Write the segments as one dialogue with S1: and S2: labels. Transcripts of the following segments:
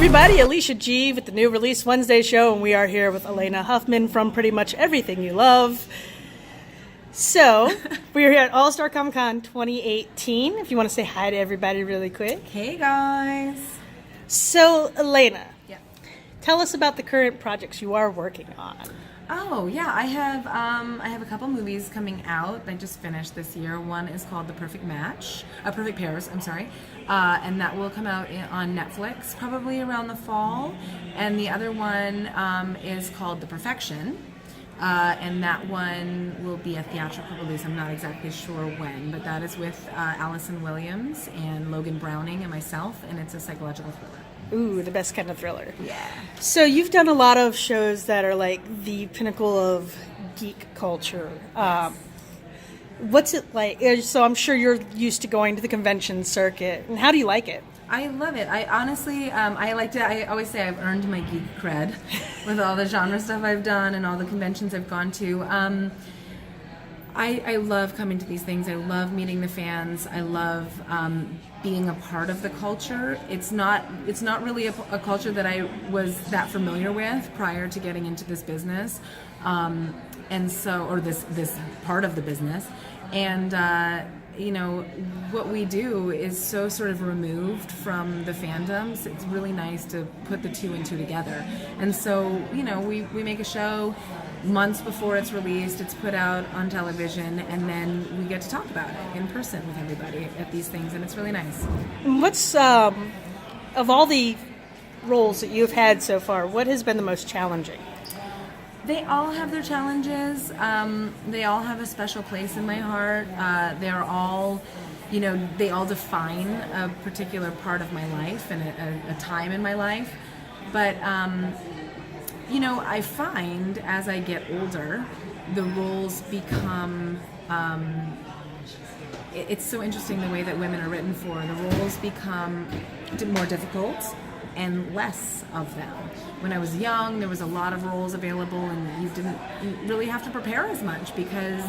S1: everybody, Alicia G with the new Release Wednesday show, and we are here with Alaina Huffman from Pretty Much Everything You Love. So, we are here at All-Star Comic Con 2018. If you want to say hi to everybody really quick.
S2: Hey guys.
S1: So, Alaina,
S2: Yeah.
S1: tell us about the current projects you are working on.
S2: Oh yeah, I have a couple movies coming out. I just finished this year. One is called The Perfect Match, Perfect Pairs. I'm sorry, and that will come out on Netflix probably around the fall. And the other one is called The Perfection, and that one will be a theatrical release. I'm not exactly sure when, but that is with Allison Williams and Logan Browning and myself, and it's a psychological thriller.
S1: Ooh, the best kind of thriller.
S2: Yeah.
S1: So you've done a lot of shows that are like the pinnacle of geek culture.
S2: Yes.
S1: What's it like? So I'm sure you're used to going to the convention circuit. And how do you like it?
S2: I love it. I honestly, I like to, I always say I've earned my geek cred with all the genre stuff I've done and all the conventions I've gone to. I love coming to these things. I love meeting the fans. I love being a part of the culture. It's not really a culture that I was that familiar with prior to getting into this business, and so, or this part of the business, and you know, what we do is so sort of removed from the fandoms. It's really nice to put the two and two together. And so, you know, we make a show months before it's released, it's put out on television, and then we get to talk about it in person with everybody at these things, and it's really nice.
S1: What's, of all the roles that you've had so far, what has been the most challenging?
S2: They all have their challenges. They all have a special place in my heart. They're all, you know, they all define a particular part of my life and a time in my life. But, you know, I find as I get older, the roles become, it's so interesting the way that women are written for. The roles become more difficult and less of them. When I was young, there was a lot of roles available, and you didn't really have to prepare as much because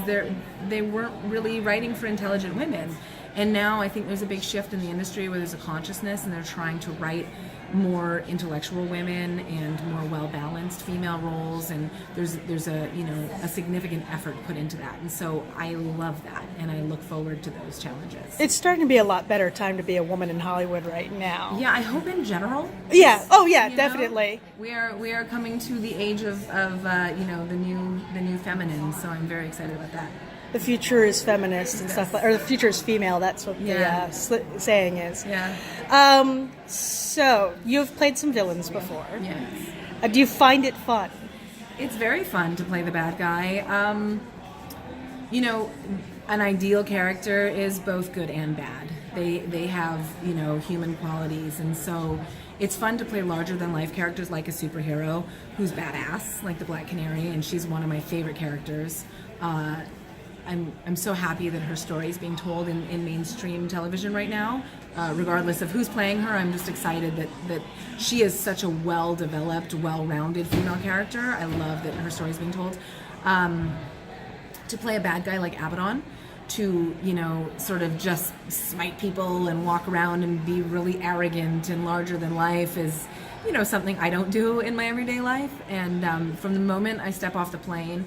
S2: they weren't really writing for intelligent women. And now I think there's a big shift in the industry where there's a consciousness, and they're trying to write more intellectual women and more well-balanced female roles, and there's a, you know, a significant effort put into that. And so I love that, and I look forward to those challenges.
S1: It's starting to be a lot better time to be a woman in Hollywood right now.
S2: Yeah, I hope in general.
S1: Yeah. Oh yeah,
S2: You know,
S1: definitely.
S2: we are coming to the age of you know, the new feminine, so I'm very excited about that.
S1: The future is feminist and stuff, or the future is female. That's what the saying is.
S2: Yeah.
S1: So you've played some villains before.
S2: Yes.
S1: Do you find it fun?
S2: It's very fun to play the bad guy. You know, an ideal character is both good and bad. They have, you know, human qualities, and so it's fun to play larger than life characters like a superhero who's badass, like the Black Canary, and she's one of my favorite characters. I'm so happy that her story is being told in mainstream television right now. Regardless of who's playing her, I'm just excited that she is such a well-developed, well-rounded female character. I love that her story is being told. To play a bad guy like Abaddon, to, you know, sort of just smite people and walk around and be really arrogant and larger than life is, you know, something I don't do in my everyday life. And from the moment I step off the plane,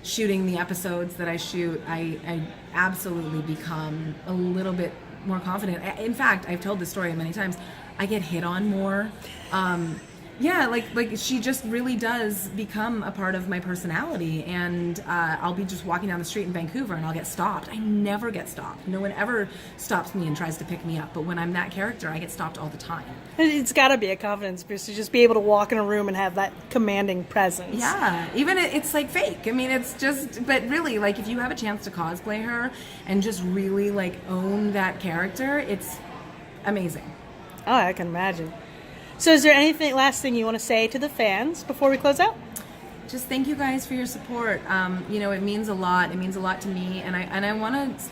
S2: shooting the episodes that I shoot, I absolutely become a little bit more confident. In fact, I've told this story many times. I get hit on more. Yeah, like she just really does become a part of my personality, and I'll be just walking down the street in Vancouver and I'll get stopped. I never get stopped. No one ever stops me and tries to pick me up, but when I'm that character, I get stopped all the time.
S1: It's got to be a confidence boost to just be able to walk in a room and have that commanding presence.
S2: Yeah, even it's like fake. I mean, it's just, but really, like if you have a chance to cosplay her and just really like own that character, it's amazing.
S1: Oh, I can imagine. So is there anything, last thing you want to say to the fans before we close out?
S2: Just thank you guys for your support. You know, it means a lot. It means a lot to me, and I want to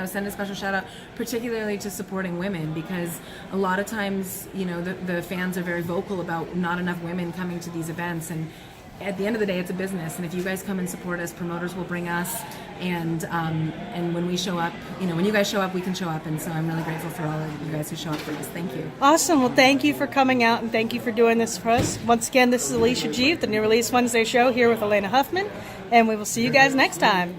S2: send a special shout out, particularly to supporting women, because a lot of times, you know, the fans are very vocal about not enough women coming to these events, and at the end of the day, it's a business, and if you guys come and support us, promoters will bring us, And when we show up, when you guys show up, we can show up. And so I'm really grateful for all of you guys who show up for us. Thank you.
S1: Awesome. Well, thank you for coming out, and thank you for doing this for us. Once again, this is Alicia G with the New Release Wednesday show here with Alaina Huffman, and we will see you guys next time.